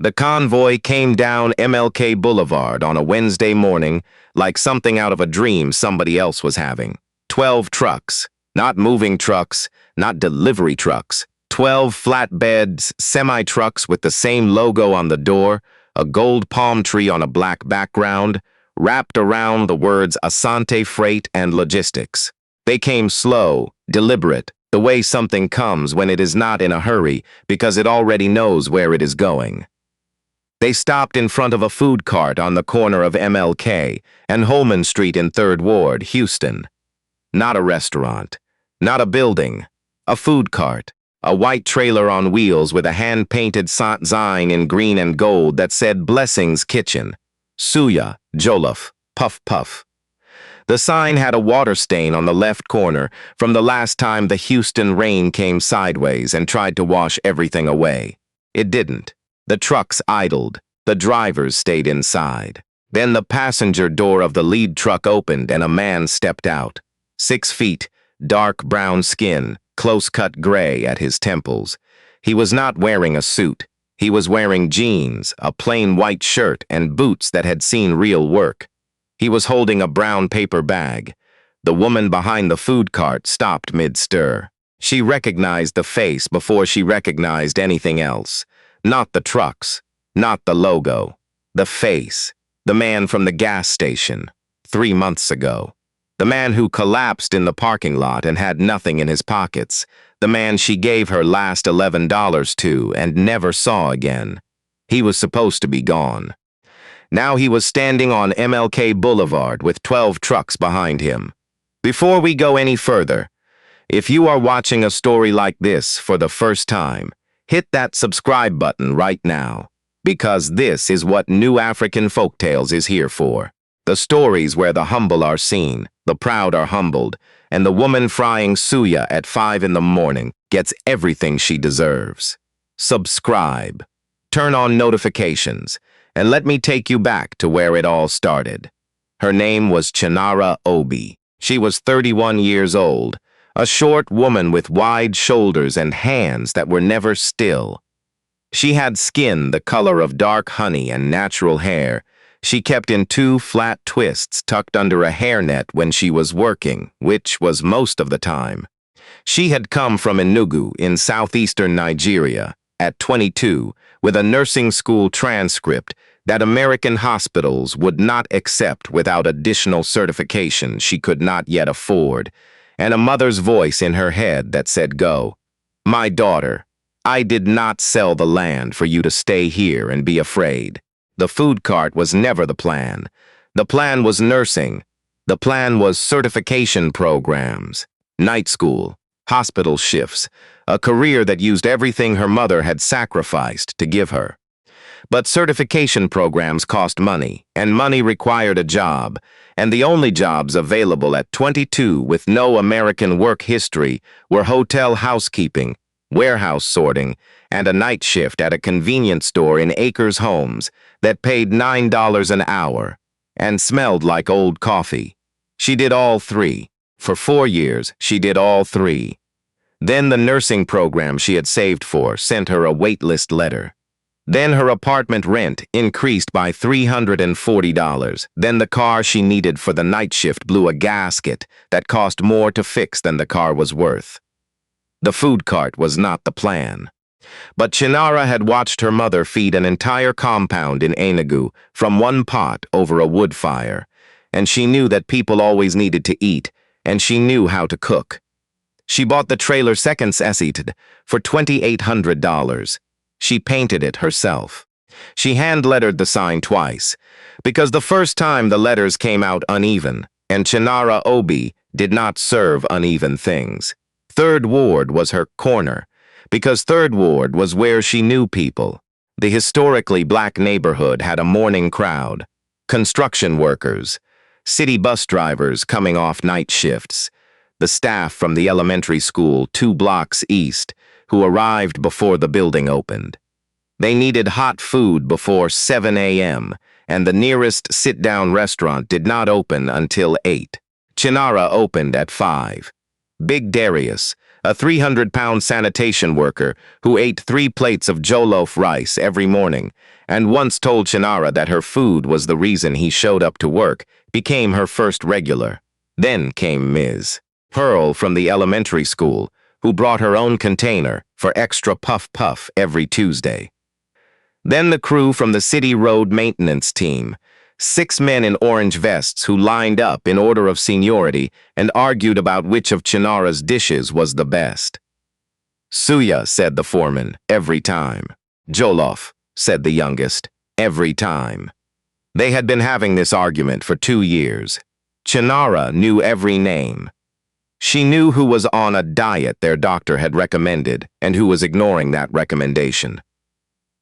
The convoy came down MLK Boulevard on a Wednesday morning like something out of a dream somebody else was having. 12 trucks, not moving trucks, not delivery trucks. 12 flatbeds, semi-trucks with the same logo on the door, a gold palm tree on a black background, wrapped around the words Asante Freight and Logistics. They came slow, deliberate, the way something comes when it is not in a hurry because it already knows where it is going. They stopped in front of a food cart on the corner of MLK and Holman Street in 3rd Ward, Houston. Not a restaurant, not a building, a food cart, a white trailer on wheels with a hand-painted sign in green and gold that said Blessings Kitchen, Suya, Jollof, Puff Puff. The sign had a water stain on the left corner from the last time the Houston rain came sideways and tried to wash everything away. It didn't. The trucks idled. The drivers stayed inside. Then the passenger door of the lead truck opened and a man stepped out. 6 feet, dark brown skin, close-cut gray at his temples. He was not wearing a suit. He was wearing jeans, a plain white shirt, and boots that had seen real work. He was holding a brown paper bag. The woman behind the food cart stopped mid-stir. She recognized the face before she recognized anything else. Not the trucks, not the logo. The face. The man from the gas station, 3 months ago. The man who collapsed in the parking lot and had nothing in his pockets. The man she gave her last $11 to and never saw again. He was supposed to be gone. Now he was standing on MLK Boulevard with 12 trucks behind him. Before we go any further, if you are watching a story like this for the first time, hit that subscribe button right now, because this is what New African Folktales is here for. The stories where the humble are seen, the proud are humbled, and the woman frying suya at 5 in the morning gets everything she deserves. Subscribe. Turn on notifications, and let me take you back to where it all started. Her name was Chinara Obi. She was 31 years old, a short woman with wide shoulders and hands that were never still. She had skin the color of dark honey and natural hair. She kept in 2 flat twists tucked under a hairnet when she was working, which was most of the time. She had come from Enugu in southeastern Nigeria at 22 with a nursing school transcript that American hospitals would not accept without additional certification she could not yet afford, and a mother's voice in her head that said, "Go. My daughter, I did not sell the land for you to stay here and be afraid." The food cart was never the plan. The plan was nursing. The plan was certification programs, night school, hospital shifts, a career that used everything her mother had sacrificed to give her. But certification programs cost money, and money required a job, and the only jobs available at 22 with no American work history were hotel housekeeping, warehouse sorting, and a night shift at a convenience store in Acres Homes that paid $9 an hour and smelled like old coffee. She did all 3. For 4 years, she did all 3. Then the nursing program she had saved for sent her a waitlist letter. Then her apartment rent increased by $340. Then the car she needed for the night shift blew a gasket that cost more to fix than the car was worth. The food cart was not the plan. But Chinara had watched her mother feed an entire compound in Enugu from one pot over a wood fire, and she knew that people always needed to eat, and she knew how to cook. She bought the trailer seconds esited for $2,800. She painted it herself. She hand-lettered the sign twice, because the first time the letters came out uneven, and Chinara Obi did not serve uneven things. 3rd Ward was her corner, because 3rd Ward was where she knew people. The historically black neighborhood had a morning crowd, construction workers, city bus drivers coming off night shifts, the staff from the elementary school 2 blocks east who arrived before the building opened. They needed hot food before 7 a.m., and the nearest sit-down restaurant did not open until 8. Chinara opened at 5. Big Darius, a 300-pound sanitation worker who ate 3 plates of jollof rice every morning and once told Chinara that her food was the reason he showed up to work, became her first regular. Then came Ms. Pearl from the elementary school, who brought her own container for extra puff-puff every Tuesday. Then the crew from the city road maintenance team, 6 men in orange vests who lined up in order of seniority and argued about which of Chinara's dishes was the best. Suya, said the foreman, every time. Jollof, said the youngest, every time. They had been having this argument for 2 years. Chinara knew every name. She knew who was on a diet their doctor had recommended and who was ignoring that recommendation.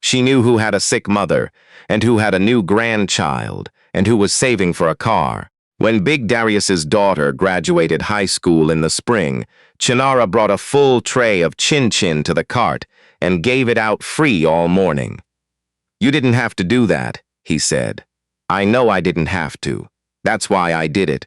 She knew who had a sick mother and who had a new grandchild and who was saving for a car. When Big Darius's daughter graduated high school in the spring, Chinara brought a full tray of chin-chin to the cart and gave it out free all morning. "You didn't have to do that," he said. "I know I didn't have to. That's why I did it."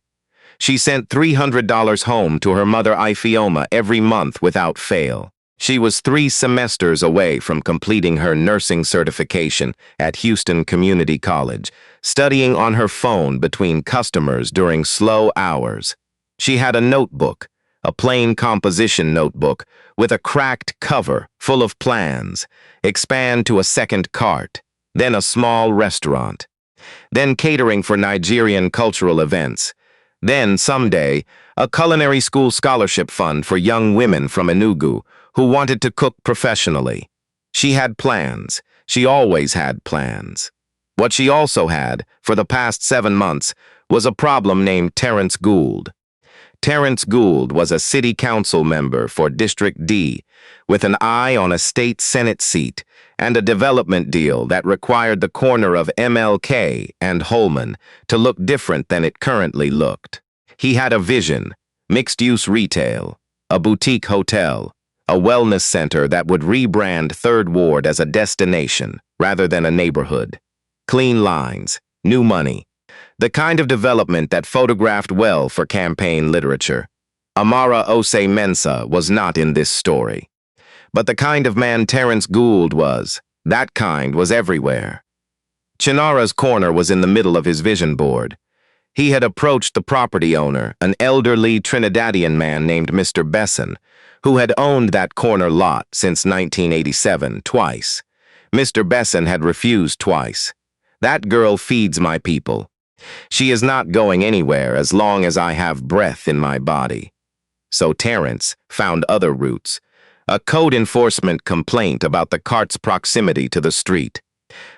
She sent $300 home to her mother Ifioma every month without fail. She was 3 semesters away from completing her nursing certification at Houston Community College, studying on her phone between customers during slow hours. She had a notebook, a plain composition notebook, with a cracked cover full of plans, expand to a second cart, then a small restaurant, then catering for Nigerian cultural events, then, someday, a culinary school scholarship fund for young women from Enugu who wanted to cook professionally. She had plans. She always had plans. What she also had, for the past 7 months, was a problem named Terrence Gould. Terrence Gould was a city council member for District D, with an eye on a state senate seat and a development deal that required the corner of MLK and Holman to look different than it currently looked. He had a vision: mixed-use retail, a boutique hotel, a wellness center that would rebrand Third Ward as a destination rather than a neighborhood. Clean lines, new money, the kind of development that photographed well for campaign literature. Amara Ose Mensah was not in this story. But the kind of man Terrence Gould was, that kind was everywhere. Chinara's corner was in the middle of his vision board. He had approached the property owner, an elderly Trinidadian man named Mr. Besson, who had owned that corner lot since 1987 twice. Mr. Besson had refused twice. "That girl feeds my people. She is not going anywhere as long as I have breath in my body." So Terrence found other routes. A code enforcement complaint about the cart's proximity to the street.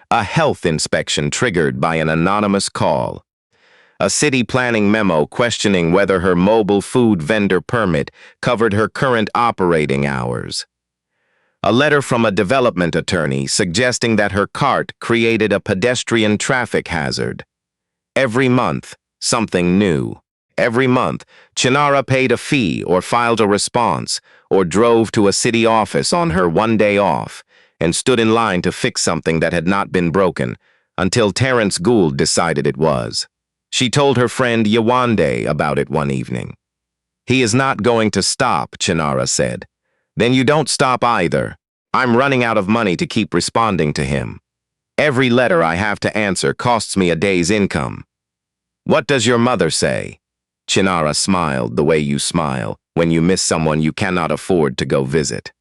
A health inspection triggered by an anonymous call. A city planning memo questioning whether her mobile food vendor permit covered her current operating hours. A letter from a development attorney suggesting that her cart created a pedestrian traffic hazard. Every month, something new. Every month, Chinara paid a fee or filed a response or drove to a city office on her one day off and stood in line to fix something that had not been broken until Terrence Gould decided it was. She told her friend Yewande about it one evening. "He is not going to stop," Chinara said. "Then you don't stop either. I'm running out of money to keep responding to him. Every letter I have to answer costs me a day's income." "What does your mother say?" Chinara smiled the way you smile when you miss someone you cannot afford to go visit.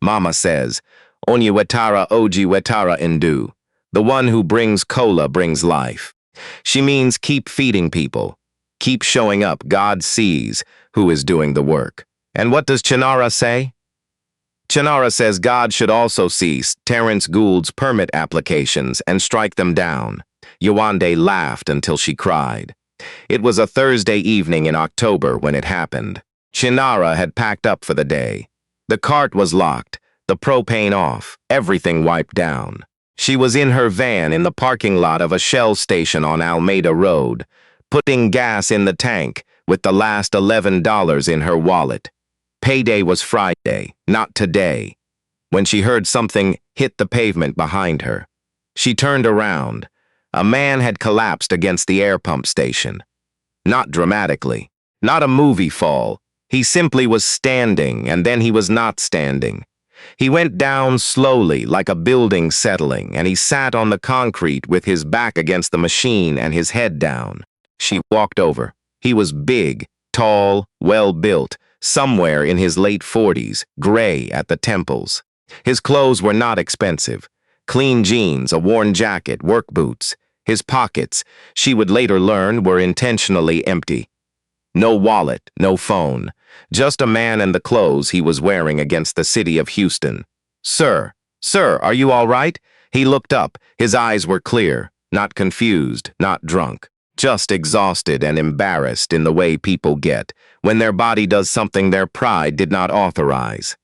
"Mama says, Onye wetara oji wetara ndu. The one who brings cola brings life. She means keep feeding people. Keep showing up. God sees who is doing the work." "And what does Chinara say?" Chinara says God should also cease Terrence Gould's permit applications and strike them down. Yewande laughed until she cried. It was a Thursday evening in October when it happened. Chinara had packed up for the day. The cart was locked, the propane off, everything wiped down. She was in her van in the parking lot of a Shell station on Almeda Road, putting gas in the tank with the last $11 in her wallet. Payday was Friday, not today, when she heard something hit the pavement behind her. She turned around. A man had collapsed against the air pump station. Not dramatically, not a movie fall. He simply was standing, and then he was not standing. He went down slowly, like a building settling, and he sat on the concrete with his back against the machine and his head down. She walked over. He was big, tall, well-built, somewhere in his late 40s, gray at the temples. His clothes were not expensive. Clean jeans, a worn jacket, work boots. His pockets, she would later learn, were intentionally empty. No wallet, no phone. Just a man and the clothes he was wearing against the city of Houston. Sir, are you all right? He looked up. His eyes were clear, not confused, not drunk. Just exhausted and embarrassed in the way people get when their body does something their pride did not authorize.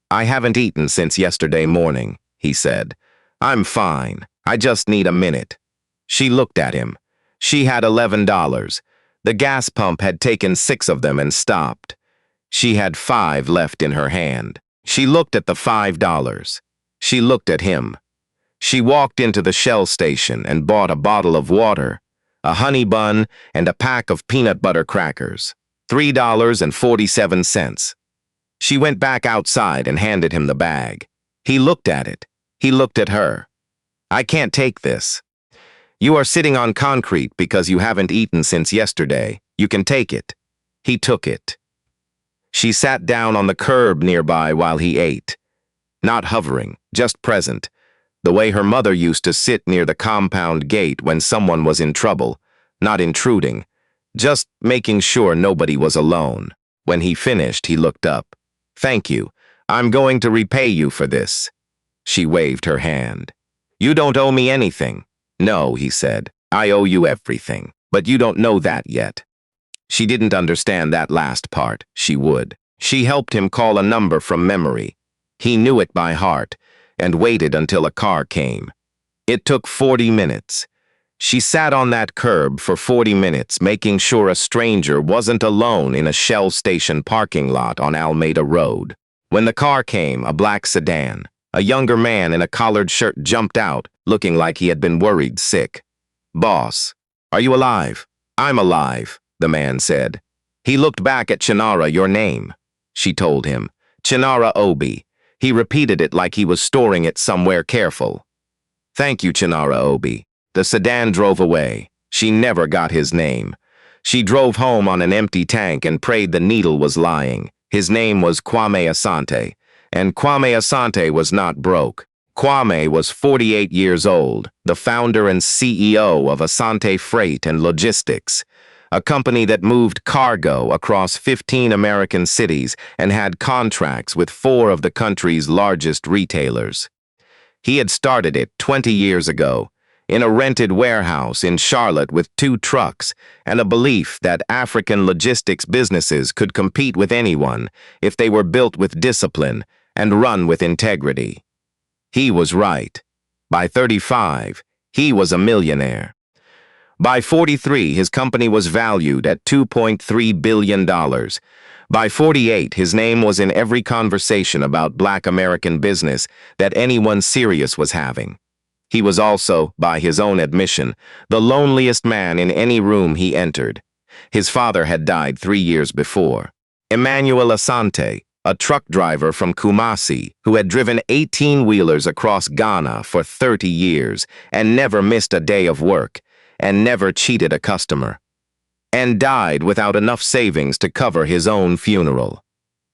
I haven't eaten since yesterday morning, he said. I'm fine. I just need a minute. She looked at him. She had $11. The gas pump had taken 6 of them and stopped. She had 5 left in her hand. She looked at the $5. She looked at him. She walked into the Shell station and bought a bottle of water, a honey bun, and a pack of peanut butter crackers. $3.47. She went back outside and handed him the bag. He looked at it. He looked at her. I can't take this. You are sitting on concrete because you haven't eaten since yesterday. You can take it. He took it. She sat down on the curb nearby while he ate. Not hovering, just present, the way her mother used to sit near the compound gate when someone was in trouble, not intruding, just making sure nobody was alone. When he finished, he looked up. Thank you. I'm going to repay you for this. She waved her hand. You don't owe me anything. No, he said. I owe you everything, but you don't know that yet. She didn't understand that last part. She would. She helped him call a number from memory. He knew it by heart and waited until a car came. It took 40 minutes. She sat on that curb for 40 minutes, making sure a stranger wasn't alone in a Shell station parking lot on Almeda Road. When the car came, a black sedan, a younger man in a collared shirt jumped out, looking like he had been worried sick. Boss, are you alive? I'm alive, the man said. He looked back at Chinara. Your name, she told him. Chinara Obi. He repeated it like he was storing it somewhere careful. Thank you, Chinara Obi. The sedan drove away. She never got his name. She drove home on an empty tank and prayed the needle was lying. His name was Kwame Asante, and Kwame Asante was not broke. Kwame was 48 years old, the founder and CEO of Asante Freight and Logistics, a company that moved cargo across 15 American cities and had contracts with 4 of the country's largest retailers. He had started it 20 years ago, in a rented warehouse in Charlotte with 2 trucks and a belief that African logistics businesses could compete with anyone if they were built with discipline and run with integrity. He was right. By 35, he was a millionaire. By 43, his company was valued at $2.3 billion. By 48, his name was in every conversation about Black American business that anyone serious was having. He was also, by his own admission, the loneliest man in any room he entered. His father had died 3 years before. Emmanuel Asante, a truck driver from Kumasi who had driven 18-wheelers across Ghana for 30 years and never missed a day of work and never cheated a customer, and died without enough savings to cover his own funeral.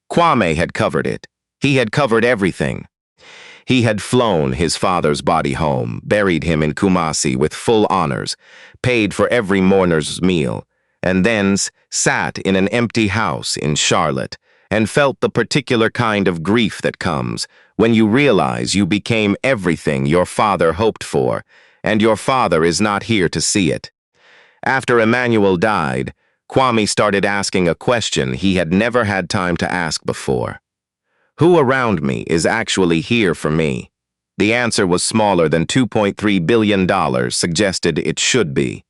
Kwame had covered it. He had covered everything. He had flown his father's body home, buried him in Kumasi with full honors, paid for every mourner's meal, and then sat in an empty house in Charlotte and felt the particular kind of grief that comes when you realize you became everything your father hoped for, and your father is not here to see it. After Emmanuel died, Kwame started asking a question he had never had time to ask before. Who around me is actually here for me? The answer was smaller than $2.3 billion suggested it should be.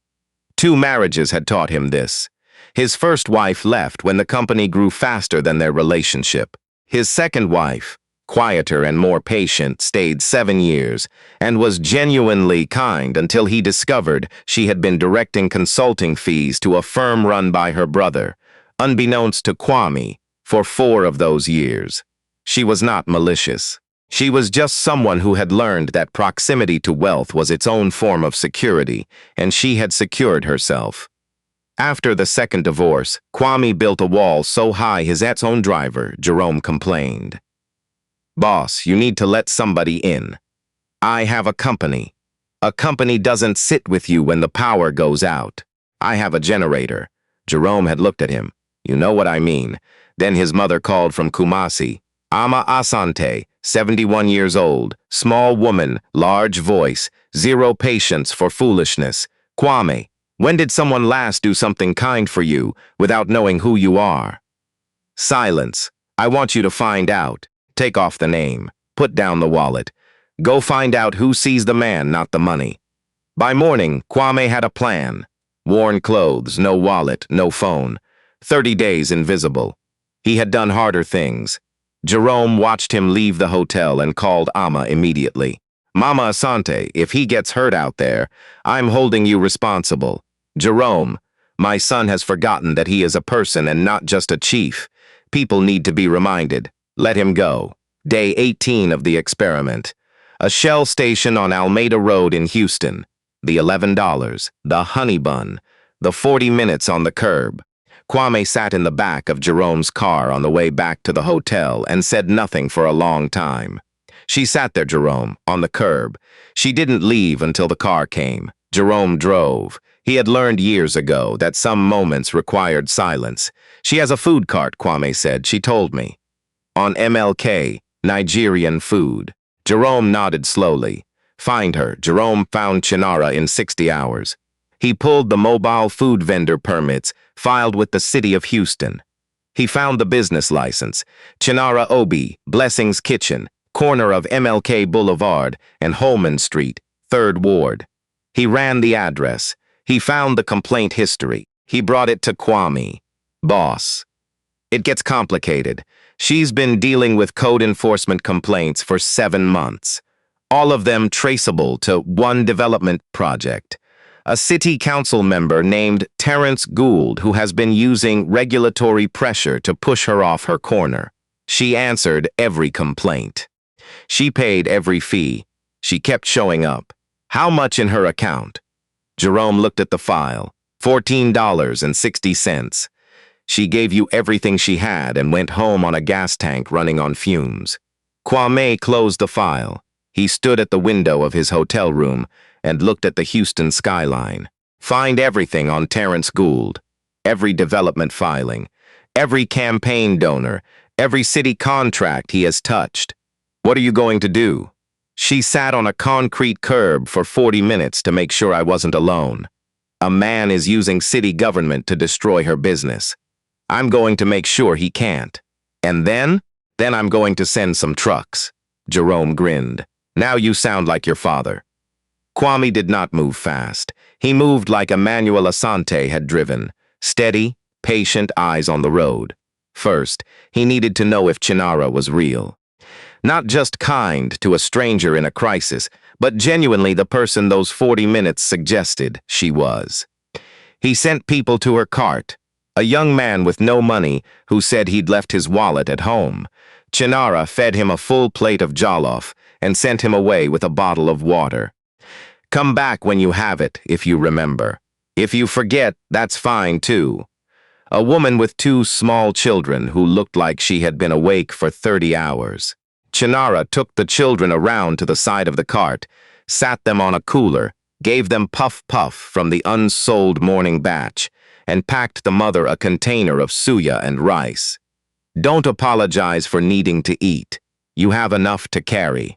2 marriages had taught him this. His first wife left when the company grew faster than their relationship. His second wife, quieter and more patient, stayed 7 years and was genuinely kind until he discovered she had been directing consulting fees to a firm run by her brother. Unbeknownst to Kwame, For 4 of those years. She was not malicious. She was just someone who had learned that proximity to wealth was its own form of security, and she had secured herself. After the second divorce, Kwame built a wall so high his own driver, Jerome, complained. "Boss, you need to let somebody in. I have a company. A company doesn't sit with you when the power goes out. I have a generator." Jerome had looked at him. "You know what I mean." Then his mother called from Kumasi. Ama Asante, 71 years old, small woman, large voice, zero patience for foolishness. "Kwame, when did someone last do something kind for you without knowing who you are?" Silence. "I want you to find out. Take off the name. Put down the wallet. Go find out who sees the man, not the money." By morning, Kwame had a plan. Worn clothes, no wallet, no phone. 30 days invisible. He had done harder things. Jerome watched him leave the hotel and called Ama immediately. "Mama Asante, if he gets hurt out there, I'm holding you responsible." "Jerome, my son has forgotten that he is a person and not just a chief. People need to be reminded. Let him go." Day 18 of the experiment. A Shell station on Almeda Road in Houston. The $11, the honey bun, the 40 minutes on the curb. Kwame sat in the back of Jerome's car on the way back to the hotel and said nothing for a long time. She sat there, Jerome, on the curb. She didn't leave until the car came. Jerome drove. He had learned years ago that some moments required silence. "She has a food cart," Kwame said. "She told me." "On MLK, Nigerian food." Jerome nodded slowly. "Find her." Jerome found Chinara in 60 hours. He pulled the mobile food vendor permits filed with the city of Houston. He found the business license. Chinara Obi, Blessing's Kitchen, corner of MLK Boulevard and Holman Street, 3rd Ward. He ran the address. He found the complaint history. He brought it to Kwame. "Boss, it gets complicated. She's been dealing with code enforcement complaints for 7 months. All of them traceable to one development project. A city council member named Terrence Gould who has been using regulatory pressure to push her off her corner. She answered every complaint. She paid every fee. She kept showing up. How much in her account?" Jerome looked at the file. $14.60. "She gave you everything she had and went home on a gas tank running on fumes." Kwame closed the file. He stood at the window of his hotel room and looked at the Houston skyline. "Find everything on Terrence Gould. Every development filing, every campaign donor, every city contract he has touched." "What are you going to do?" "She sat on a concrete curb for 40 minutes to make sure I wasn't alone. A man is using city government to destroy her business. I'm going to make sure he can't. And then I'm going to send some trucks." Jerome grinned. "Now you sound like your father." Kwame did not move fast. He moved like Emmanuel Asante had driven. Steady, patient, eyes on the road. First, he needed to know if Chinara was real. Not just kind to a stranger in a crisis, but genuinely the person those 40 minutes suggested she was. He sent people to her cart. A young man with no money who said he'd left his wallet at home. Chinara fed him a full plate of jollof and sent him away with a bottle of water. "Come back when you have it, if you remember. If you forget, that's fine too." A woman with 2 small children who looked like she had been awake for 30 hours. Chinara took the children around to the side of the cart, sat them on a cooler, gave them puff-puff from the unsold morning batch, and packed the mother a container of suya and rice. "Don't apologize for needing to eat. You have enough to carry."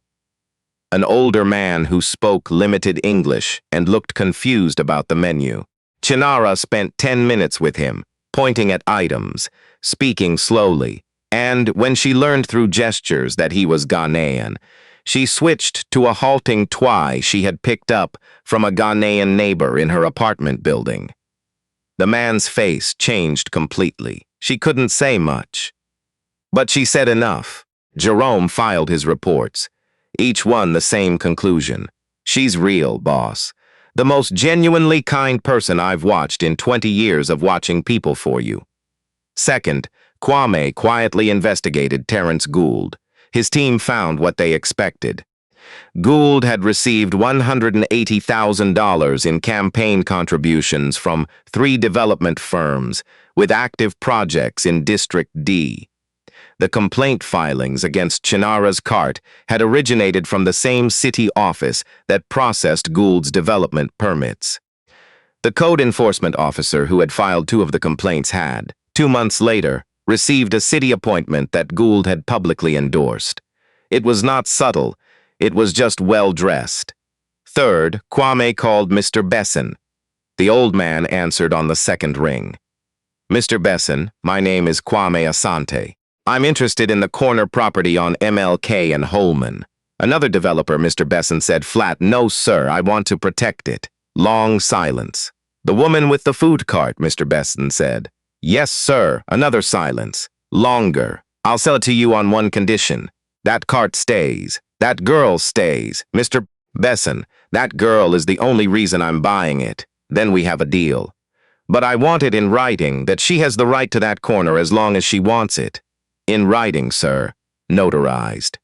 An older man who spoke limited English and looked confused about the menu. Chinara spent 10 minutes with him, pointing at items, speaking slowly, and when she learned through gestures that he was Ghanaian, she switched to a halting twi she had picked up from a Ghanaian neighbor in her apartment building. The man's face changed completely. She couldn't say much. But she said enough. Jerome filed his reports. Each one the same conclusion. "She's real, boss. The most genuinely kind person I've watched in 20 years of watching people for you." Second, Kwame quietly investigated Terrence Gould. His team found what they expected. Gould had received $180,000 in campaign contributions from 3 development firms with active projects in District D. The complaint filings against Chinara's cart had originated from the same city office that processed Gould's development permits. The code enforcement officer who had filed 2 of the complaints had, 2 months later, received a city appointment that Gould had publicly endorsed. It was not subtle, it was just well-dressed. Third, Kwame called Mr. Besson. The old man answered on the second ring. "Mr. Besson, my name is Kwame Asante. I'm interested in the corner property on MLK and Holman." Another developer, Mr. Besson, said flat, "No, sir, I want to protect it." Long silence. "The woman with the food cart," Mr. Besson said. "Yes, sir." Another silence. Longer. "I'll sell it to you on one condition. That cart stays. That girl stays." Mr. Besson, "That girl is the only reason I'm buying it. Then we have a deal. But I want it in writing that she has the right to that corner as long as she wants it. In writing, sir. Notarized."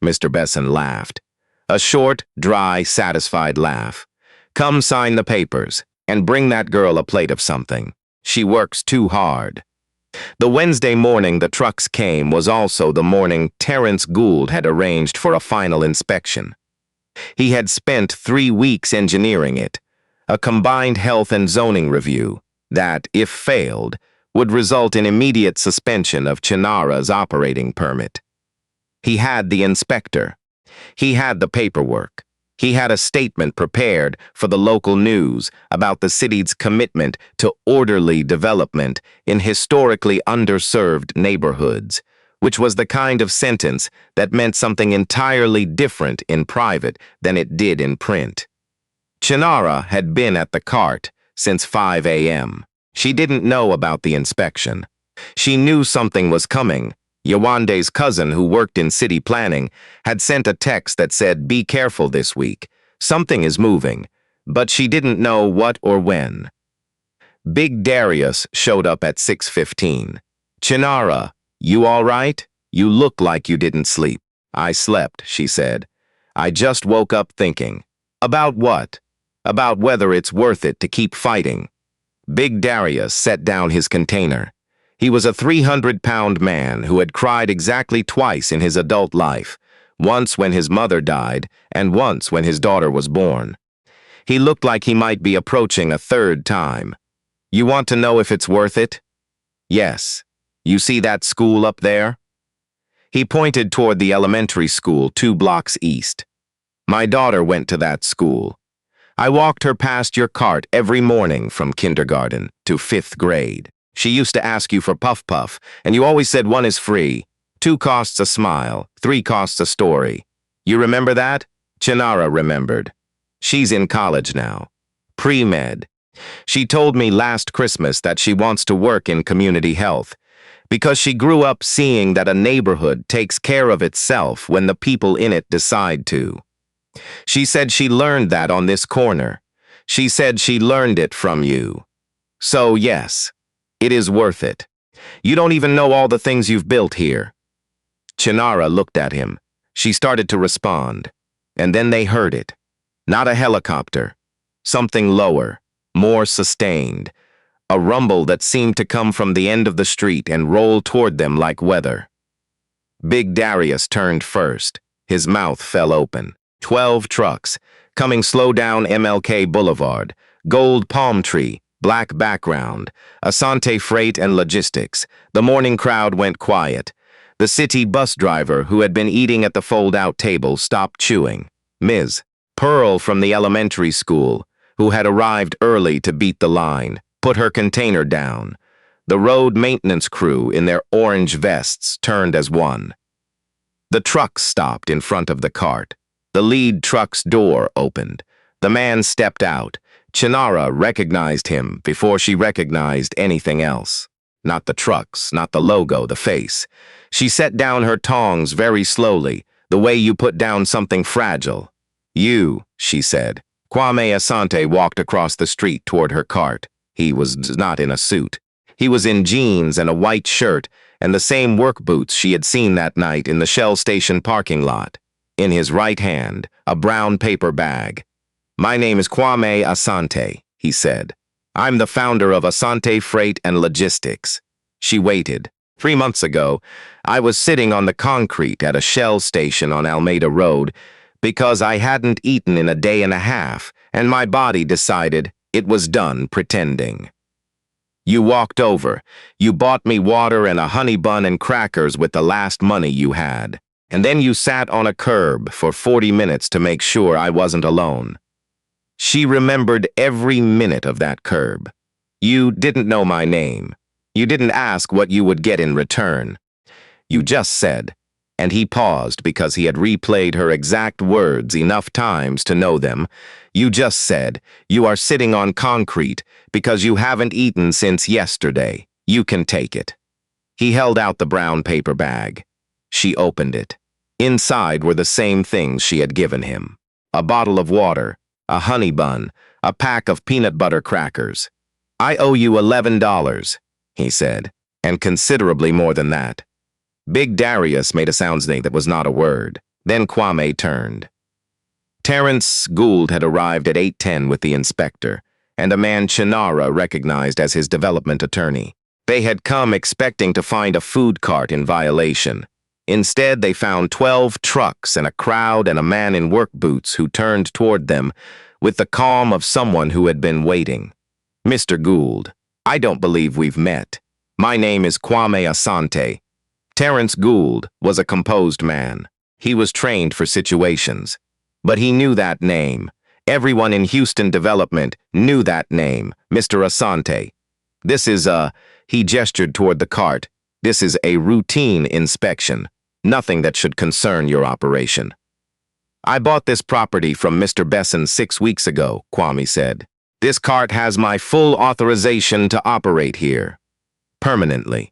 Mr. Besson laughed. A short, dry, satisfied laugh. "Come sign the papers, and bring that girl a plate of something. She works too hard." The Wednesday morning the trucks came was also the morning Terrence Gould had arranged for a final inspection. He had spent 3 weeks engineering it, a combined health and zoning review that, if failed, would result in immediate suspension of Chinara's operating permit. He had the inspector. He had the paperwork. He had a statement prepared for the local news about the city's commitment to orderly development in historically underserved neighborhoods, which was the kind of sentence that meant something entirely different in private than it did in print. Chinara had been at the cart since 5 a.m. She didn't know about the inspection. She knew something was coming. Yawande's cousin, who worked in city planning, had sent a text that said, "Be careful this week. Something is moving," but she didn't know what or when. Big Darius showed up at 6:15. "Chinara, you all right? You look like you didn't sleep." "I slept," she said. "I just woke up thinking." "About what?" "About whether it's worth it to keep fighting." Big Darius set down his container. He was a 300-pound man who had cried exactly twice in his adult life, once when his mother died and once when his daughter was born. He looked like he might be approaching a 3rd time. "You want to know if it's worth it?" "Yes. You see that school up there?" He pointed toward the elementary school 2 blocks east. "My daughter went to that school. I walked her past your cart every morning from kindergarten to 5th grade. She used to ask you for Puff Puff, and you always said 1 is free, 2 costs a smile, 3 costs a story. You remember that?" Chinara remembered. "She's in college now. Pre-med. She told me last Christmas that she wants to work in community health, because she grew up seeing that a neighborhood takes care of itself when the people in it decide to. She said she learned that on this corner. She said she learned it from you. So yes. It is worth it. You don't even know all the things you've built here." Chinara looked at him. She started to respond. And then they heard it. Not a helicopter. Something lower, more sustained. A rumble that seemed to come from the end of the street and roll toward them like weather. Big Darius turned first. His mouth fell open. 12 trucks, coming slow down MLK Boulevard. Gold palm tree. Black background, Asante Freight and Logistics. The morning crowd went quiet. The city bus driver, who had been eating at the fold-out table, stopped chewing. Ms. Pearl from the elementary school, who had arrived early to beat the line, put her container down. The road maintenance crew, in their orange vests, turned as one. The truck stopped in front of the cart. The lead truck's door opened. The man stepped out. Chinara recognized him before she recognized anything else. Not the trucks, not the logo, the face. She set down her tongs very slowly, the way you put down something fragile. "You," she said. Kwame Asante walked across the street toward her cart. He was not in a suit. He was in jeans and a white shirt and the same work boots she had seen that night in the Shell station parking lot. In his right hand, a brown paper bag. "My name is Kwame Asante," he said. "I'm the founder of Asante Freight and Logistics." She waited. 3 months ago, I was sitting on the concrete at a Shell station on Almeda Road because I hadn't eaten in a day and a half, and my body decided it was done pretending. You walked over. You bought me water and a honey bun and crackers with the last money you had. And then you sat on a curb for 40 minutes to make sure I wasn't alone. She remembered every minute of that curb. You didn't know my name. You didn't ask what you would get in return. You just said, and he paused because he had replayed her exact words enough times to know them. You just said, "You are sitting on concrete because you haven't eaten since yesterday. You can take it." He held out the brown paper bag. She opened it. Inside were the same things she had given him. A bottle of water, a honey bun, a pack of peanut butter crackers. "I owe you $11, he said, "and considerably more than that." Big Darius made a soundsnake that was not a word. Then Kwame turned. Terrence Gould had arrived at 8:10 with the inspector, and a man Chinara recognized as his development attorney. They had come expecting to find a food cart in violation. Instead, they found 12 trucks and a crowd and a man in work boots who turned toward them with the calm of someone who had been waiting. "Mr. Gould, I don't believe we've met. My name is Kwame Asante." Terrence Gould was a composed man. He was trained for situations. But he knew that name. Everyone in Houston development knew that name, Mr. Asante. "This is he gestured toward the cart. "This is a routine inspection. Nothing that should concern your operation." "I bought this property from Mr. Besson 6 weeks ago," Kwame said. "This cart has my full authorization to operate here. Permanently."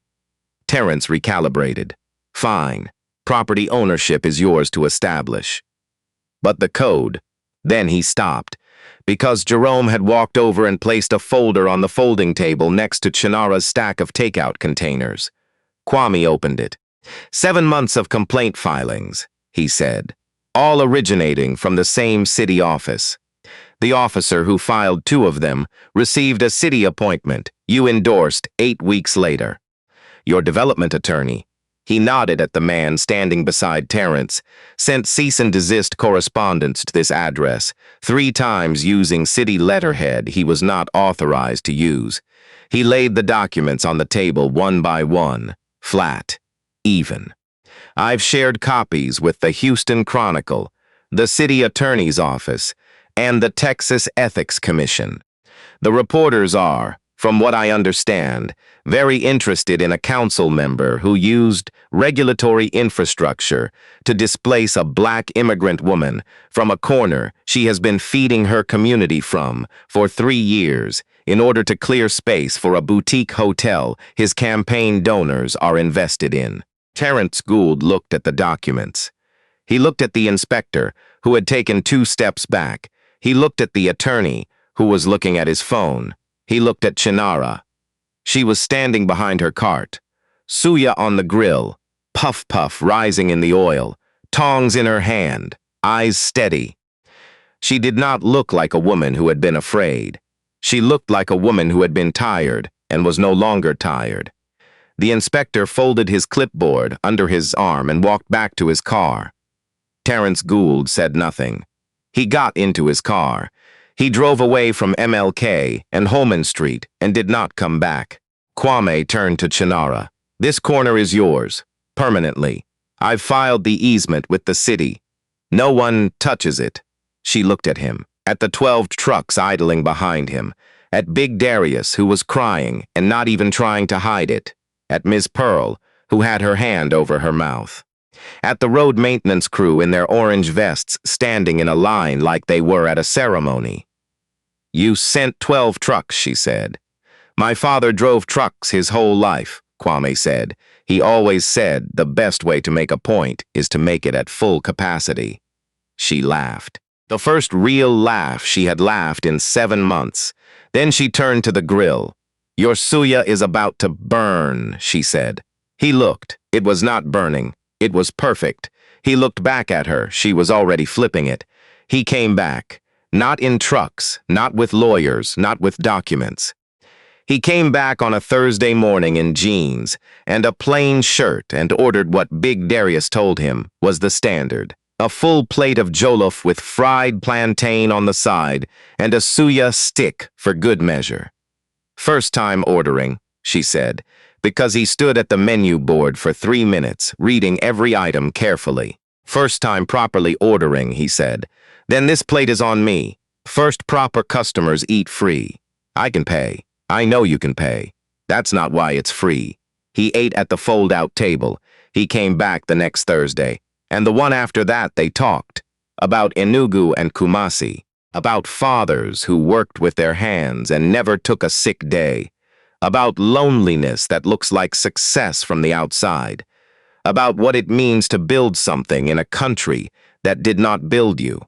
Terrence recalibrated. "Fine. Property ownership is yours to establish." "But the code." Then he stopped, because Jerome had walked over and placed a folder on the folding table next to Chinara's stack of takeout containers. Kwame opened it. 7 months of complaint filings, he said, all originating from the same city office. The officer who filed 2 of them received a city appointment you endorsed 8 weeks later. Your development attorney, he nodded at the man standing beside Terrence, sent cease and desist correspondence to this address 3 times using city letterhead he was not authorized to use. He laid the documents on the table one by one, flat, even. I've shared copies with the Houston Chronicle, the city attorney's office, and the Texas Ethics Commission. The reporters are, from what I understand, very interested in a council member who used regulatory infrastructure to displace a black immigrant woman from a corner she has been feeding her community from for 3 years in order to clear space for a boutique hotel his campaign donors are invested in. Terrence Gould looked at the documents. He looked at the inspector, who had taken 2 steps back. He looked at the attorney, who was looking at his phone. He looked at Chinara. She was standing behind her cart, suya on the grill, puff-puff rising in the oil, tongs in her hand, eyes steady. She did not look like a woman who had been afraid. She looked like a woman who had been tired and was no longer tired. The inspector folded his clipboard under his arm and walked back to his car. Terrence Gould said nothing. He got into his car. He drove away from MLK and Holman Street and did not come back. Kwame turned to Chinara. "This corner is yours, permanently. I've filed the easement with the city. No one touches it." She looked at him, at the 12 trucks idling behind him, at Big Darius, who was crying and not even trying to hide it, at Ms. Pearl, who had her hand over her mouth, at the road maintenance crew in their orange vests standing in a line like they were at a ceremony. "You sent 12 trucks," she said. "My father drove trucks his whole life," Kwame said. "He always said the best way to make a point is to make it at full capacity." She laughed. The first real laugh she had laughed in 7 months. Then she turned to the grill. "Your suya is about to burn," she said. He looked. It was not burning. It was perfect. He looked back at her. She was already flipping it. He came back. Not in trucks, not with lawyers, not with documents. He came back on a Thursday morning in jeans and a plain shirt and ordered what Big Darius told him was the standard. A full plate of jollof with fried plantain on the side and a suya stick for good measure. First time ordering, she said, because he stood at the menu board for 3 minutes, reading every item carefully. First time properly ordering, he said. Then this plate is on me. First proper customers eat free. I can pay. I know you can pay. That's not why it's free. He ate at the fold-out table. He came back the next Thursday. And the one after that they talked. About Enugu and Kumasi. About fathers who worked with their hands and never took a sick day. About loneliness that looks like success from the outside. About what it means to build something in a country that did not build you.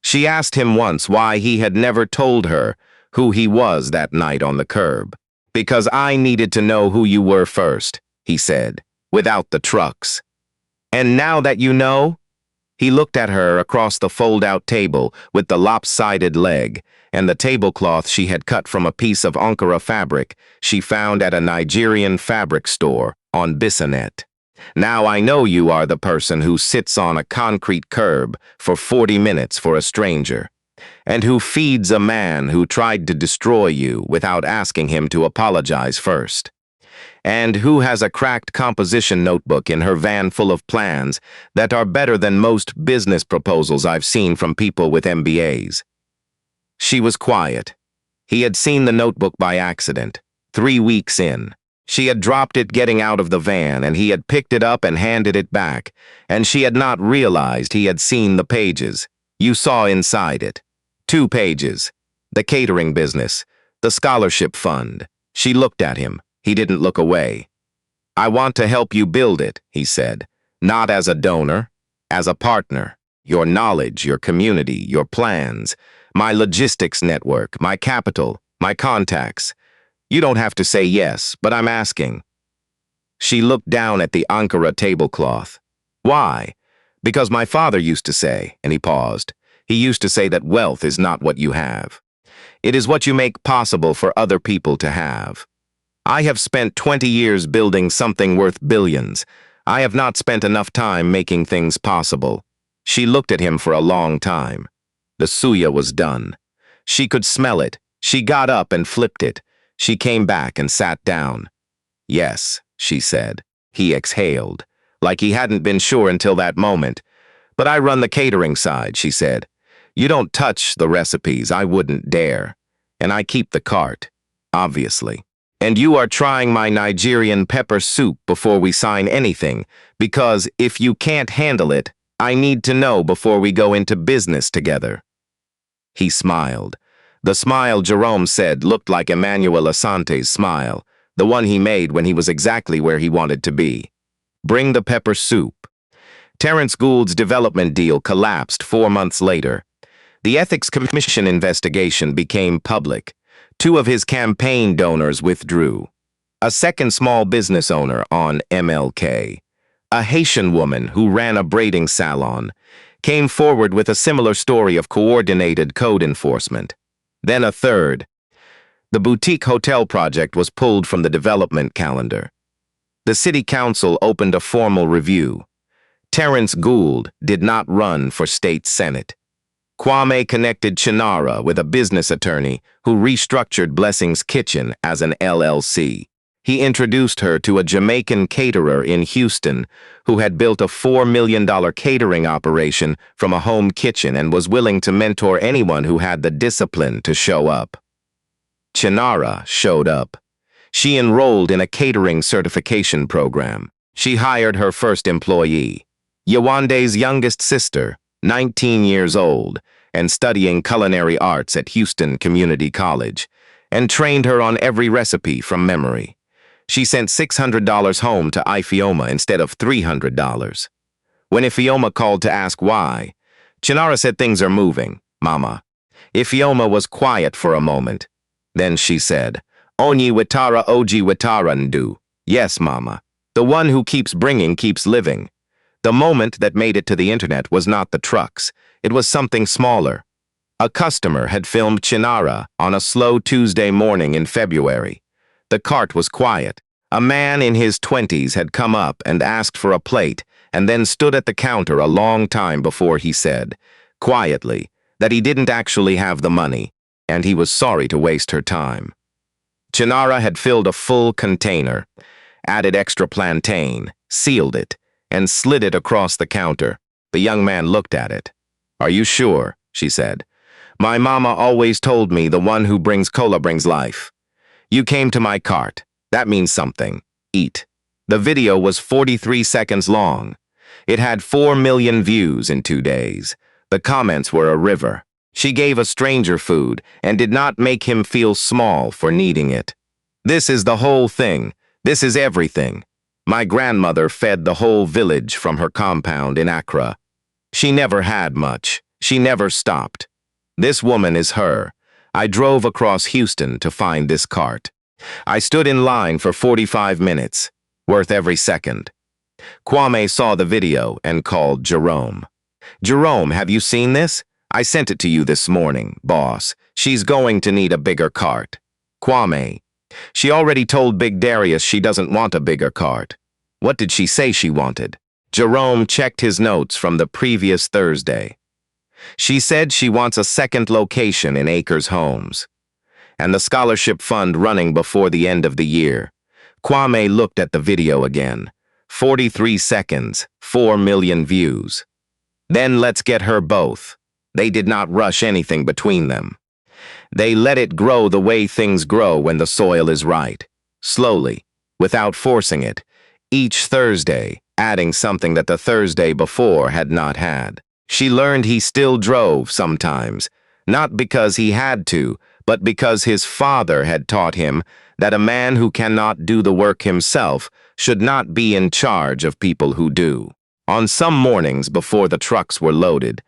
She asked him once why he had never told her who he was that night on the curb. Because I needed to know who you were first, he said, without the trucks. And now that you know? He looked at her across the fold-out table with the lopsided leg and the tablecloth she had cut from a piece of Ankara fabric she found at a Nigerian fabric store on Bissonnet. Now I know you are the person who sits on a concrete curb for 40 minutes for a stranger, and who feeds a man who tried to destroy you without asking him to apologize first, and who has a cracked composition notebook in her van full of plans that are better than most business proposals I've seen from people with MBAs. She was quiet. He had seen the notebook by accident, 3 weeks in. She had dropped it getting out of the van, and he had picked it up and handed it back, and she had not realized he had seen the pages. You saw inside it. 2 pages. The catering business. The scholarship fund. She looked at him. He didn't look away. I want to help you build it, he said. Not as a donor, as a partner. Your knowledge, your community, your plans, my logistics network, my capital, my contacts. You don't have to say yes, but I'm asking. She looked down at the Ankara tablecloth. Why? Because my father used to say, and he paused, he used to say that wealth is not what you have. It is what you make possible for other people to have. I have spent 20 years building something worth billions. I have not spent enough time making things possible. She looked at him for a long time. The suya was done. She could smell it. She got up and flipped it. She came back and sat down. Yes, she said. He exhaled, like he hadn't been sure until that moment. But I run the catering side, she said. You don't touch the recipes, I wouldn't dare. And I keep the cart, obviously. And you are trying my Nigerian pepper soup before we sign anything, because if you can't handle it, I need to know before we go into business together. He smiled. The smile Jerome said looked like Emmanuel Asante's smile, the one he made when he was exactly where he wanted to be. Bring the pepper soup. Terrence Gould's development deal collapsed 4 months later. The Ethics Commission investigation became public. 2 of his campaign donors withdrew. A second small business owner on MLK, a Haitian woman who ran a braiding salon, came forward with a similar story of coordinated code enforcement. Then a third. The boutique hotel project was pulled from the development calendar. The city council opened a formal review. Terrence Gould did not run for state senate. Kwame connected Chinara with a business attorney who restructured Blessing's Kitchen as an LLC. He introduced her to a Jamaican caterer in Houston who had built a $4 million catering operation from a home kitchen and was willing to mentor anyone who had the discipline to show up. Chinara showed up. She enrolled in a catering certification program. She hired her first employee, Yawande's youngest sister, 19 years old, and studying culinary arts at Houston Community College, and trained her on every recipe from memory. She sent $600 home to Ifioma instead of $300. When Ifioma called to ask why, Chinara said things are moving, Mama. Ifioma was quiet for a moment. Then she said, Onyi witara oji witara ndu. Yes, Mama. The one who keeps bringing keeps living. The moment that made it to the internet was not the trucks. It was something smaller. A customer had filmed Chinara on a slow Tuesday morning in February. The cart was quiet. A man in his 20s had come up and asked for a plate and then stood at the counter a long time before he said, quietly, that he didn't actually have the money, and he was sorry to waste her time. Chinara had filled a full container, added extra plantain, sealed it, and slid it across the counter. The young man looked at it. "Are you sure?" she said. "My mama always told me the one who brings cola brings life. You came to my cart. That means something. Eat." The video was 43 seconds long. It had 4 million views in 2 days. The comments were a river. She gave a stranger food and did not make him feel small for needing it. "This is the whole thing. This is everything. My grandmother fed the whole village from her compound in Accra. She never had much. She never stopped. This woman is her. I drove across Houston to find this cart. I stood in line for 45 minutes, worth every second." Kwame saw the video and called Jerome. "Jerome, have you seen this? I sent it to you this morning, boss. She's going to need a bigger cart." "Kwame, she already told Big Darius she doesn't want a bigger cart. What did she say she wanted?" Jerome checked his notes from the previous Thursday. "She said she wants a second location in Acres Homes, and the scholarship fund running before the end of the year." Kwame looked at the video again. 43 seconds, 4 million views. "Then let's get her both." They did not rush anything between them. They let it grow the way things grow when the soil is right. Slowly, without forcing it, each Thursday, adding something that the Thursday before had not had. She learned he still drove sometimes, not because he had to, but because his father had taught him that a man who cannot do the work himself should not be in charge of people who do. On some mornings before the trucks were loaded,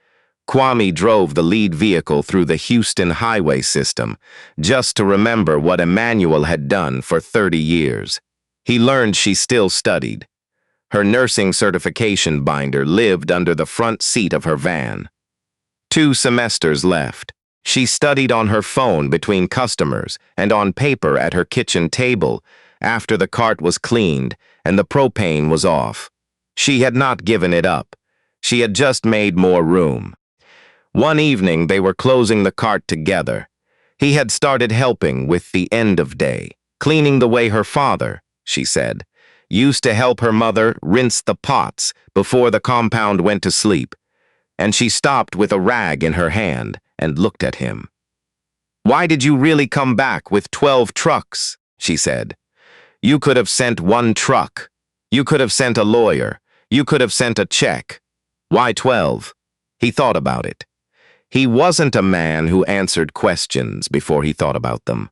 Kwame drove the lead vehicle through the Houston highway system just to remember what Emmanuel had done for 30 years. He learned she still studied. Her nursing certification binder lived under the front seat of her van. 2 semesters left. She studied on her phone between customers and on paper at her kitchen table after the cart was cleaned and the propane was off. She had not given it up. She had just made more room. One evening they were closing the cart together. He had started helping with the end of day, cleaning the way her father, she said, used to help her mother rinse the pots before the compound went to sleep. And she stopped with a rag in her hand and looked at him. "Why did you really come back with 12 trucks?" she said. "You could have sent 1 truck. You could have sent a lawyer. You could have sent a check. Why 12? He thought about it. He wasn't a man who answered questions before he thought about them.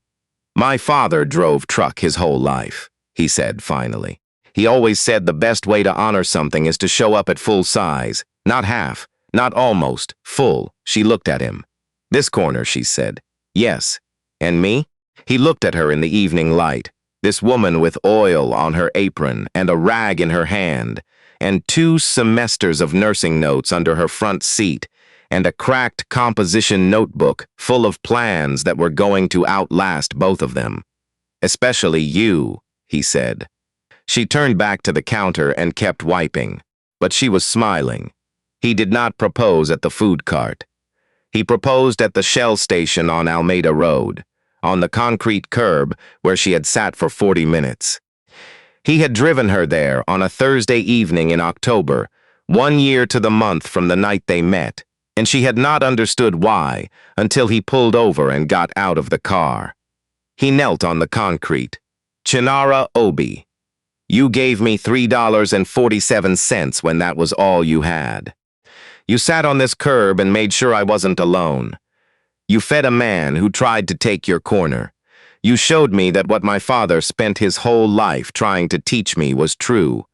"My father drove truck his whole life," he said finally. "He always said the best way to honor something is to show up at full size, not half, not almost, full." She looked at him. "This corner," she said. "Yes. And me?" He looked at her in the evening light, this woman with oil on her apron and a rag in her hand, and 2 semesters of nursing notes under her front seat, and a cracked composition notebook full of plans that were going to outlast both of them. "Especially you," he said. She turned back to the counter and kept wiping, but she was smiling. He did not propose at the food cart. He proposed at the Shell station on Almeda Road, on the concrete curb where she had sat for 40 minutes. He had driven her there on a Thursday evening in October, 1 year to the month from the night they met, and she had not understood why until he pulled over and got out of the car. He knelt on the concrete. "Chinara Obi, you gave me $3.47 when that was all you had. You sat on this curb and made sure I wasn't alone. You fed a man who tried to take your corner. You showed me that what my father spent his whole life trying to teach me was true,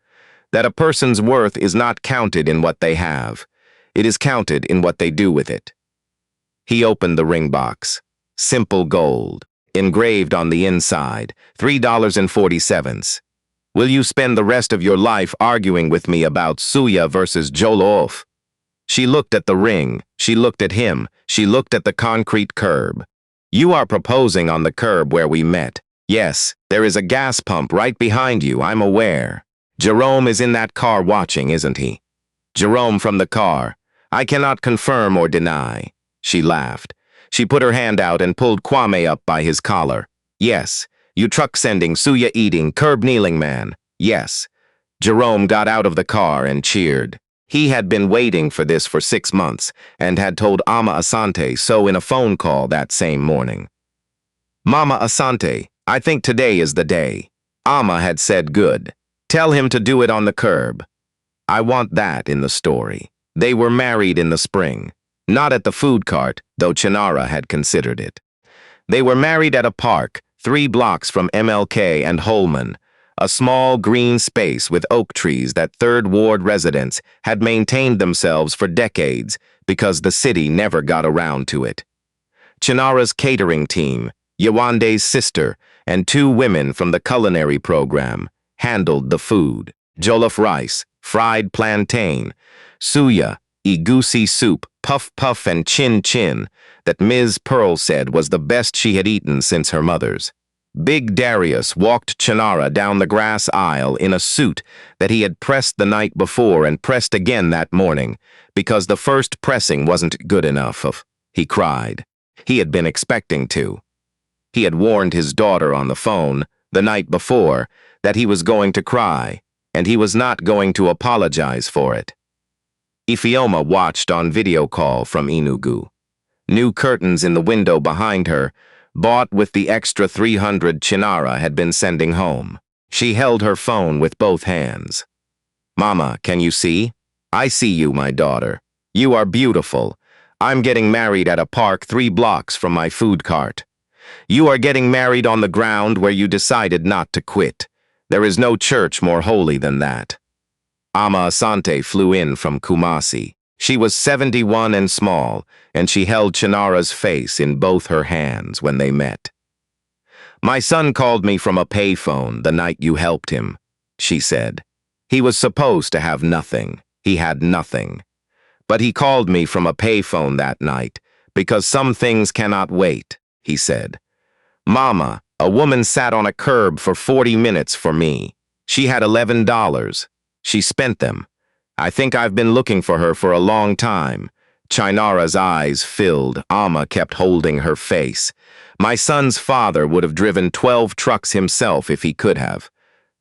that a person's worth is not counted in what they have. It is counted in what they do with it." He opened the ring box. Simple gold, engraved on the inside, $3.47. Will you spend the rest of your life arguing with me about Suya versus Joloof? She looked at the ring, she looked at him, she looked at the concrete curb. You are proposing on the curb where we met. Yes, there is a gas pump right behind you, I'm aware. Jerome is in that car watching, isn't he? Jerome from the car. I cannot confirm or deny. She laughed. She put her hand out and pulled Kwame up by his collar. Yes, you truck-sending, Suya-eating, curb-kneeling man. Yes. Jerome got out of the car and cheered. He had been waiting for this for 6 months and had told Ama Asante so in a phone call that same morning. Mama Asante, I think today is the day. Ama had said good. Tell him to do it on the curb. I want that in the story. They were married in the spring. Not at the food cart, though Chinara had considered it. They were married at a park, 3 blocks from MLK and Holman, a small green space with oak trees that Third Ward residents had maintained themselves for decades because the city never got around to it. Chinara's catering team, Yawande's sister, and 2 women from the culinary program handled the food. Jollof rice, fried plantain, suya, egusi soup, puff puff and chin chin that Ms. Pearl said was the best she had eaten since her mother's. Big Darius walked Chinara down the grass aisle in a suit that he had pressed the night before and pressed again that morning because the first pressing wasn't good enough. He cried. He had been expecting to. He had warned his daughter on the phone the night before that he was going to cry, and he was not going to apologize for it. Ifeoma watched on video call from Enugu. New curtains in the window behind her, bought with the extra 300 Chinara had been sending home. She held her phone with both hands. Mama, can you see? I see you, my daughter. You are beautiful. I'm getting married at a park 3 blocks from my food cart. You are getting married on the ground where you decided not to quit. There is no church more holy than that. Ama Asante flew in from Kumasi. She was 71 and small, and she held Chinara's face in both her hands when they met. My son called me from a payphone the night you helped him, she said. He was supposed to have nothing. He had nothing. But he called me from a payphone that night because some things cannot wait, he said. Mama, a woman sat on a curb for 40 minutes for me. She had $11. She spent them. I think I've been looking for her for a long time. Chinara's eyes filled. Ama kept holding her face. My son's father would have driven 12 trucks himself if he could have.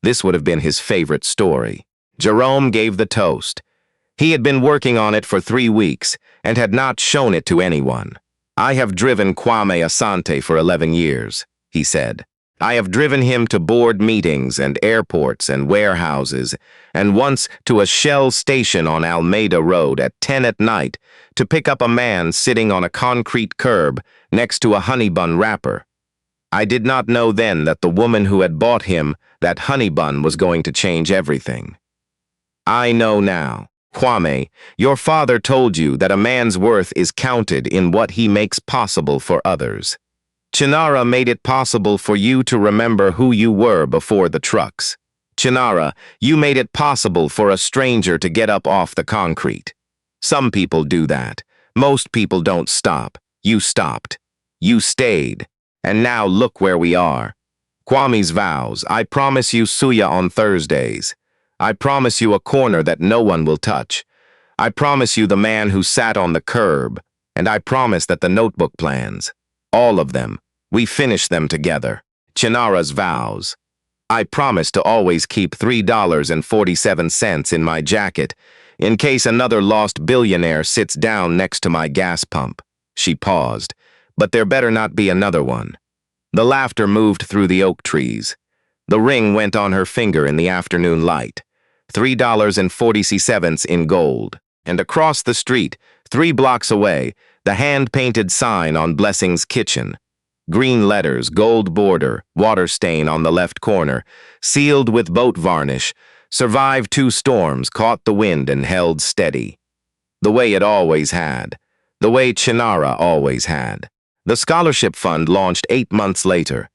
This would have been his favorite story. Jerome gave the toast. He had been working on it for 3 weeks and had not shown it to anyone. I have driven Kwame Asante for 11 years, he said. I have driven him to board meetings and airports and warehouses, and once to a Shell station on Almeda Road at 10 at night to pick up a man sitting on a concrete curb next to a honey bun wrapper. I did not know then that the woman who had bought him that honey bun was going to change everything. I know now. Kwame, your father told you that a man's worth is counted in what he makes possible for others. Chinara made it possible for you to remember who you were before the trucks. Chinara, you made it possible for a stranger to get up off the concrete. Some people do that. Most people don't stop. You stopped. You stayed. And now look where we are. Kwame's vows, I promise you suya on Thursdays. I promise you a corner that no one will touch. I promise you the man who sat on the curb. And I promise that the notebook plans, all of them, we finish them together. Chinara's vows. I promise to always keep $3.47 in my jacket in case another lost billionaire sits down next to my gas pump. She paused, but there better not be another one. The laughter moved through the oak trees. The ring went on her finger in the afternoon light. $3.47 in gold. And across the street, 3 blocks away, the hand-painted sign on Blessing's kitchen. Green letters, gold border, water stain on the left corner, sealed with boat varnish, survived 2 storms, caught the wind and held steady. The way it always had. The way Chinara always had. The scholarship fund launched 8 months later.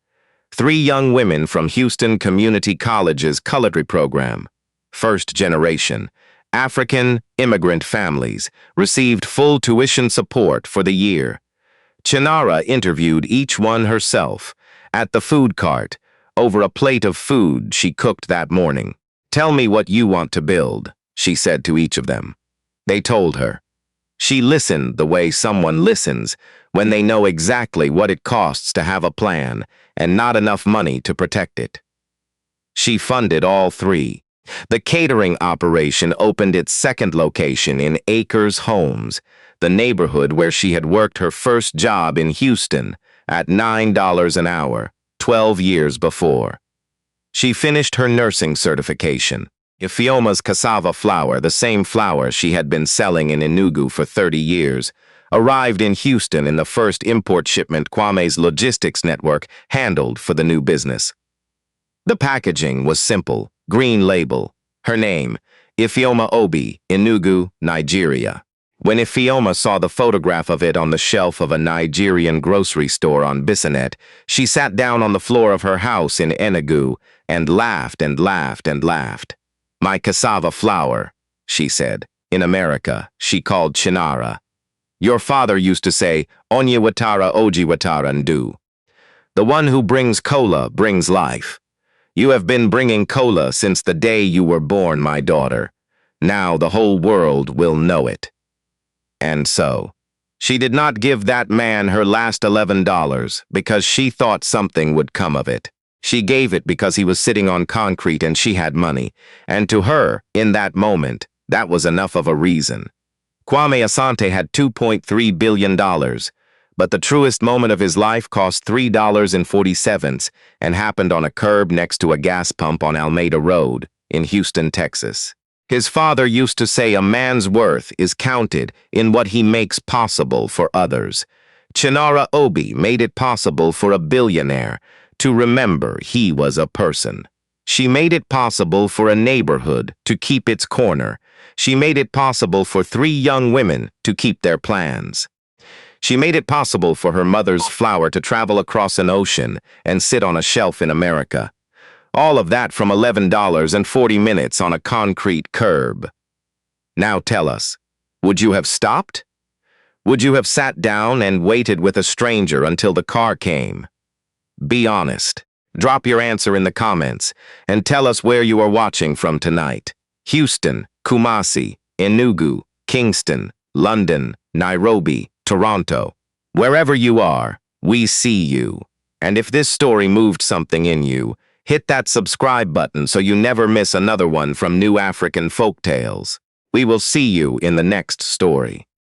3 young women from Houston Community College's culinary program, first generation, African immigrant families, received full tuition support for the year. Chinara interviewed each one herself, at the food cart, over a plate of food she cooked that morning. "Tell me what you want to build," she said to each of them. They told her. She listened the way someone listens when they know exactly what it costs to have a plan and not enough money to protect it. She funded all 3. The catering operation opened its second location in Acres Homes, the neighborhood where she had worked her first job in Houston at $9 an hour, 12 years before. She finished her nursing certification. Ifeoma's cassava flour, the same flour she had been selling in Enugu for 30 years, arrived in Houston in the first import shipment Kwame's logistics network handled for the new business. The packaging was simple, green label. Her name, Ifeoma Obi, Enugu, Nigeria. When Ifeoma saw the photograph of it on the shelf of a Nigerian grocery store on Bisanet, she sat down on the floor of her house in Enugu and laughed and laughed and laughed. "My cassava flour," she said. In America, she called Chinara. "Your father used to say, Onye watara oji watara ndu. The one who brings cola brings life. You have been bringing cola since the day you were born, my daughter. Now the whole world will know it." And so, she did not give that man her last $11 because she thought something would come of it. She gave it because he was sitting on concrete and she had money, and to her, in that moment, that was enough of a reason. Kwame Asante had $2.3 billion, but the truest moment of his life cost $3.47 and happened on a curb next to a gas pump on Almeda Road in Houston, Texas. His father used to say a man's worth is counted in what he makes possible for others. Chinara Obi made it possible for a billionaire to remember he was a person. She made it possible for a neighborhood to keep its corner. She made it possible for 3 young women to keep their plans. She made it possible for her mother's flour to travel across an ocean and sit on a shelf in America. All of that from $11.40 on a concrete curb. Now tell us, would you have stopped? Would you have sat down and waited with a stranger until the car came? Be honest. Drop your answer in the comments and tell us where you are watching from tonight. Houston, Kumasi, Enugu, Kingston, London, Nairobi, Toronto. Wherever you are, we see you. And if this story moved something in you, hit that subscribe button so you never miss another one from New African Folktales. We will see you in the next story.